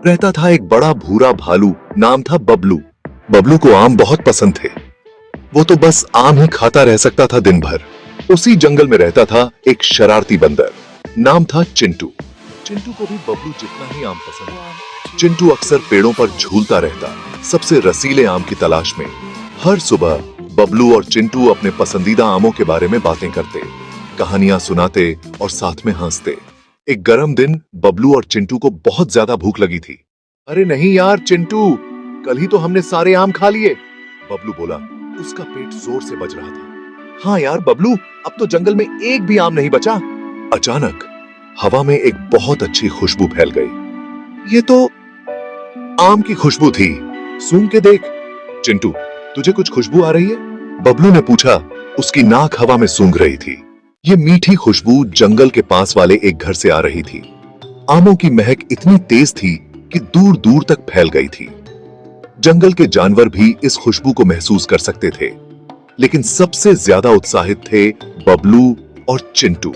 रहता था एक बड़ा भूरा भालू, नाम था बबलू। बबलू को आम बहुत पसंद थे। वो तो बस आम ही खाता रह सकता था दिन भर। उसी जंगल में रहता था एक शरारती बंदर, नाम था चिंटू। चिंटू को भी बबलू जितना ही आम पसंद था। चिंटू अक्सर पेड़ों पर झूलता रहता, सबसे रसीले आम की तलाश में। हर सुबह बबलू और चिंटू अपने पसंदीदा आमों के बारे में बातें करते, कहानियां सुनाते और साथ में हंसते। एक गर्म दिन बबलू और चिंटू को बहुत ज्यादा भूख लगी थी। अरे नहीं यार चिंटू, कल ही तो हमने सारे आम खा लिए, बबलू बोला। उसका पेट जोर से बज रहा था। हाँ यार बबलू, अब तो जंगल में एक भी आम नहीं बचा। अचानक हवा में एक बहुत अच्छी खुशबू फैल गई। ये तो आम की खुशबू थी, सूंघ के देख। चिंटू, तुझे कुछ खुशबू आ रही है? बबलू ने पूछा। उसकी नाक हवा में सूंघ रही थी। ये मीठी खुशबू जंगल के पास वाले एक घर से आ रही थी। आमों की महक इतनी तेज थी कि दूर दूर तक फैल गई थी। जंगल के जानवर भी इस खुशबू को महसूस कर सकते थे, लेकिन सबसे ज्यादा उत्साहित थे बबलू और चिंटू।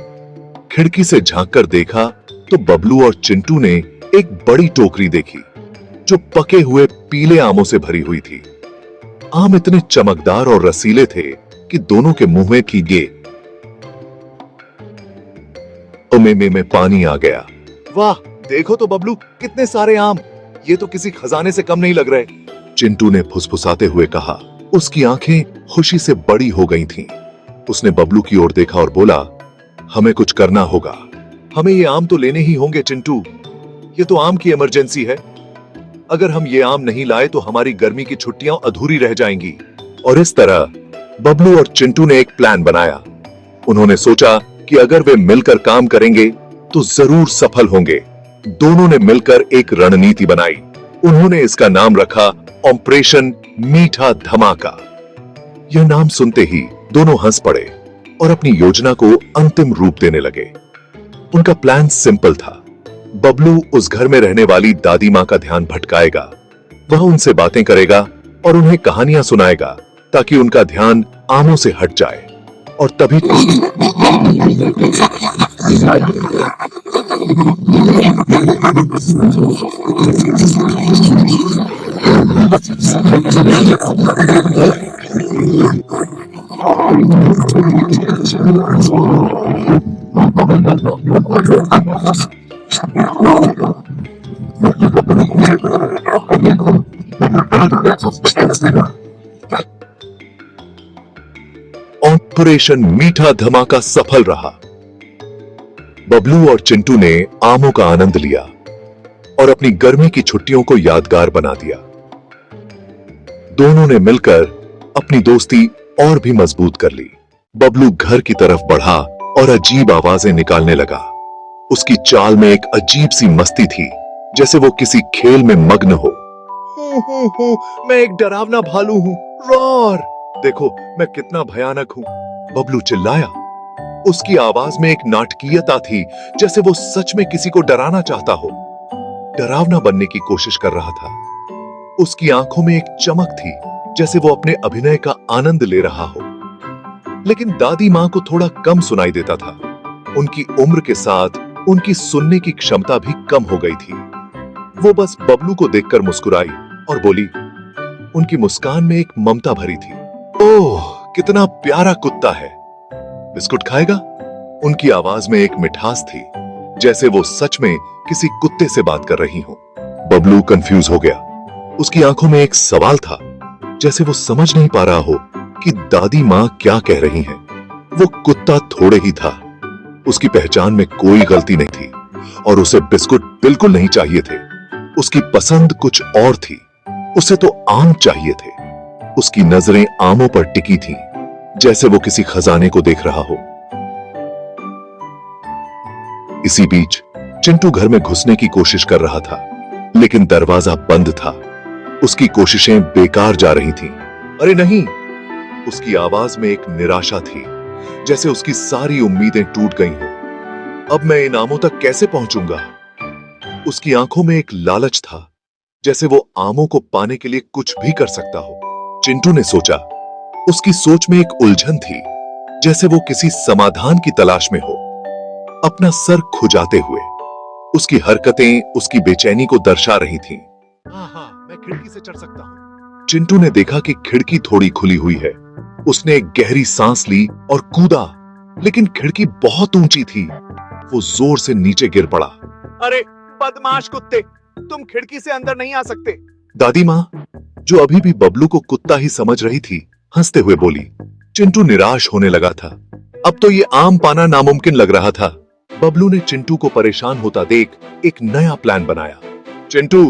खिड़की से झांककर देखा तो बबलू और चिंटू ने एक बड़ी टोकरी देखी, जो पके हुए पीले आमों से भरी हुई थी। आम इतने चमकदार और रसीले थे कि दोनों के मुंह में भीगे में पानी आ गया। वाह, देखो तो बबलू, कितने सारे आम! ये तो किसी खजाने से कम नहीं लग रहे, चिंटू ने फुसफुसाते हुए कहा। उसकी आंखें खुशी से बड़ी हो गई थीं। उसने बबलू की ओर देखा और बोला, हमें कुछ करना होगा। हमें ये आम तो लेने ही होंगे चिंटू। ये तो आम की इमरजेंसी है। अगर हम ये आम नहीं लाए तो हमारी गर्मी की छुट्टियां अधूरी रह जाएंगी। और इस तरह बबलू और चिंटू ने एक प्लान बनाया। उन्होंने सोचा कि अगर वे मिलकर काम करेंगे तो जरूर सफल होंगे। दोनों ने मिलकर एक रणनीति बनाई। उन्होंने इसका नाम रखा ऑपरेशन मीठा धमाका। यह नाम सुनते ही दोनों हंस पड़े और अपनी योजना को अंतिम रूप देने लगे। उनका प्लान सिंपल था। बबलू उस घर में रहने वाली दादी मां का ध्यान भटकाएगा। वह उनसे बातें करेगा और उन्हें कहानियां सुनाएगा ताकि उनका ध्यान आमों से हट जाए। और तभी ऑपरेशन मीठा धमाका सफल रहा। बबलू और चिंटू ने आमों का आनंद लिया और अपनी गर्मी की छुट्टियों को यादगार बना दिया। दोनों ने मिलकर अपनी दोस्ती और भी मजबूत कर ली। बबलू घर की तरफ बढ़ा और अजीब आवाजें निकालने लगा। उसकी चाल में एक अजीब सी मस्ती थी, जैसे वो किसी खेल में मग्न हो। मैं एक डरावना भालू हूँ, रॉर! देखो मैं कितना भयानक हूँ, बबलू चिल्लाया। उसकी आवाज में एक नाटकीयता थी, जैसे वो सच में किसी को डराना चाहता हो, डरावना बनने की कोशिश कर रहा था। उसकी आंखों में एक चमक थी, जैसे वो अपने अभिनय का आनंद ले रहा हो। लेकिन दादी मां को थोड़ा कम सुनाई देता था। उनकी उम्र के साथ उनकी सुनने की क्षमता भी कम हो गई थी। वो बस बबलू को देखकर मुस्कुराई और बोली। उनकी मुस्कान में एक ममता भरी थी। ओह, कितना प्यारा कुत्ता है! बिस्कुट खाएगा? उनकी आवाज में एक मिठास थी, जैसे वो सच में किसी कुत्ते से बात कर रही हो। बबलू कंफ्यूज हो गया। उसकी आंखों में एक सवाल था, जैसे वो समझ नहीं पा रहा हो कि दादी मां क्या कह रही हैं। वो कुत्ता थोड़े ही था। उसकी पहचान में कोई गलती नहीं थी और उसे बिस्कुट बिल्कुल नहीं चाहिए थे। उसकी पसंद कुछ और थी। उसे तो आम चाहिए थे। उसकी नजरें आमों पर टिकी थीं, जैसे वो किसी खजाने को देख रहा हो। इसी बीच चिंटू घर में घुसने की कोशिश कर रहा था, लेकिन दरवाजा बंद था। उसकी कोशिशें बेकार जा रही थीं। अरे नहीं! उसकी आवाज में एक निराशा थी, जैसे उसकी सारी उम्मीदें टूट गई हों। अब मैं इन आमों तक कैसे पहुंचूंगा? उसकी आंखों में एक लालच था, जैसे वो आमों को पाने के लिए कुछ भी कर सकता हो। चिंटू ने सोचा। उसकी सोच में एक उलझन थी, जैसे वो किसी समाधान की तलाश में हो। अपना सर खुजाते हुए उसकी हरकतें उसकी बेचैनी को दर्शा रही थीं। हाँ, मैं खिड़की से चढ़ सकता हूँ। चिंटू ने देखा कि खिड़की थोड़ी खुली हुई है। उसने एक गहरी सांस ली और कूदा, लेकिन खिड़की बहुत ऊंची थी। वो जोर से नीचे गिर पड़ा। अरे बदमाश कुत्ते, तुम खिड़की से अंदर नहीं आ सकते। दादी माँ, जो अभी भी बबलू को कुत्ता ही समझ रही थी, हंसते हुए बोली। चिंटू निराश होने लगा था। अब तो ये आम पाना नामुमकिन लग रहा था। बबलू ने चिंटू को परेशान होता देख एक नया प्लान बनाया। चिंटू,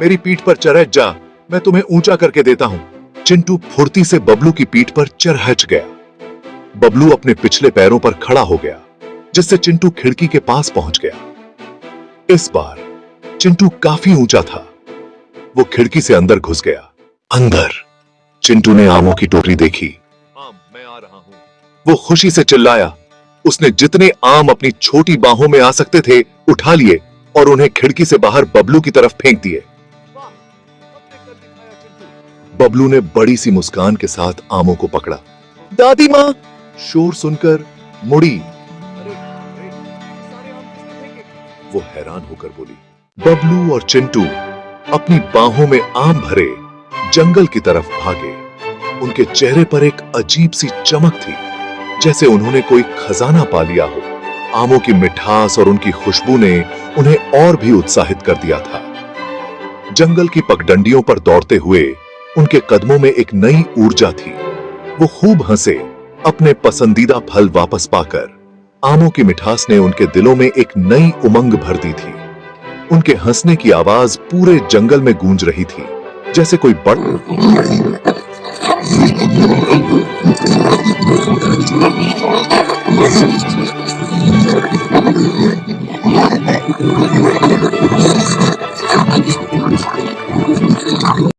मेरी पीठ पर चढ़ जा, मैं तुम्हें ऊंचा करके देता हूं। चिंटू फुर्ती से बबलू की पीठ पर चढ़ गया। बबलू अपने पिछले पैरों पर खड़ा हो गया, जिससे चिंटू खिड़की के पास पहुंच गया। इस बार चिंटू काफी ऊंचा था। वो खिड़की से अंदर घुस गया। अंदर चिंटू ने आमों की टोकरी देखी। आम, मैं आ रहा हूं। वो खुशी से चिल्लाया। उसने जितने आम अपनी छोटी बाहों में आ सकते थे उठा लिए और उन्हें खिड़की से बाहर बबलू की तरफ फेंक दिए। बबलू ने बड़ी सी मुस्कान के साथ आमों को पकड़ा। दादी माँ, शोर सुनकर मुड़ी। वो हैरान होकर बोली। बबलू और चिंटू अपनी बाहों में आम भरे जंगल की तरफ भागे। उनके चेहरे पर एक अजीब सी चमक थी, जैसे उन्होंने कोई खजाना पा लिया हो। आमों की मिठास और उनकी खुशबू ने उन्हें और भी उत्साहित कर दिया था। जंगल की पगडंडियों पर दौड़ते हुए उनके कदमों में एक नई ऊर्जा थी। वो खूब हंसे, अपने पसंदीदा फल वापस पाकर। आमों की मिठास ने उनके दिलों में एक नई उमंग भर दी थी। उनके हंसने की आवाज पूरे जंगल में गूंज रही थी, जैसे कोई